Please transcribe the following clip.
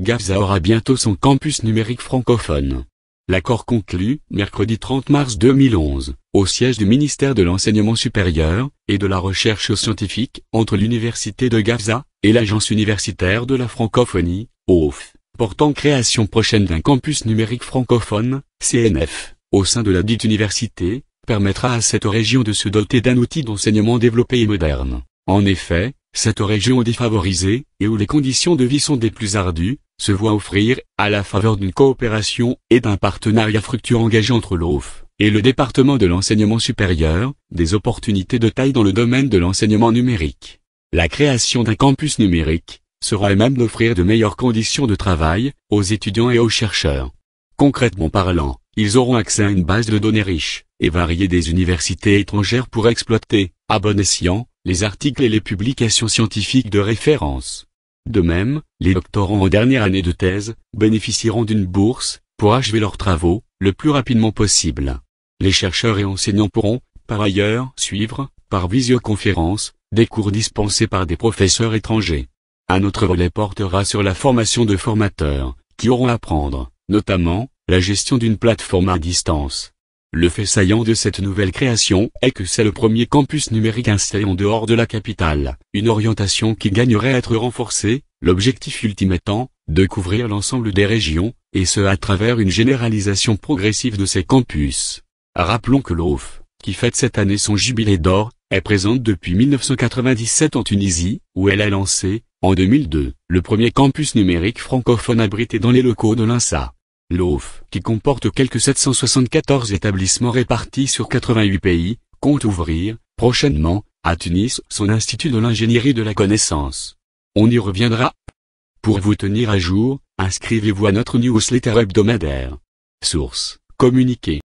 Gafsa aura bientôt son campus numérique francophone. L'accord conclu, mercredi 30 mars 2011, au siège du ministère de l'Enseignement supérieur et de la Recherche scientifique, entre l'Université de Gafsa et l'Agence universitaire de la francophonie, OUF, portant création prochaine d'un campus numérique francophone, CNF, au sein de la dite université, permettra à cette région de se doter d'un outil d'enseignement développé et moderne. En effet, cette région défavorisée, et où les conditions de vie sont des plus ardues, se voit offrir, à la faveur d'une coopération et d'un partenariat fructueux engagé entre l'OUF et le département de l'enseignement supérieur, des opportunités de taille dans le domaine de l'enseignement numérique. La création d'un campus numérique sera à même d'offrir de meilleures conditions de travail aux étudiants et aux chercheurs. Concrètement parlant, ils auront accès à une base de données riche et variée des universités étrangères pour exploiter, à bon escient, les articles et les publications scientifiques de référence. De même, les doctorants en dernière année de thèse bénéficieront d'une bourse pour achever leurs travaux le plus rapidement possible. Les chercheurs et enseignants pourront, par ailleurs, suivre, par visioconférence, des cours dispensés par des professeurs étrangers. Un autre volet portera sur la formation de formateurs, qui auront à apprendre, notamment, la gestion d'une plateforme à distance. Le fait saillant de cette nouvelle création est que c'est le premier campus numérique installé en dehors de la capitale, une orientation qui gagnerait à être renforcée, l'objectif ultime étant de couvrir l'ensemble des régions, et ce à travers une généralisation progressive de ces campus. Rappelons que l'OUF, qui fête cette année son jubilé d'or, est présente depuis 1997 en Tunisie, où elle a lancé, en 2002, le premier campus numérique francophone abrité dans les locaux de l'INSA. L'OUF, qui comporte quelques 774 établissements répartis sur 88 pays, compte ouvrir, prochainement, à Tunis, son institut de l'ingénierie de la connaissance. On y reviendra. Pour vous tenir à jour, inscrivez-vous à notre newsletter hebdomadaire. Source, communiqué.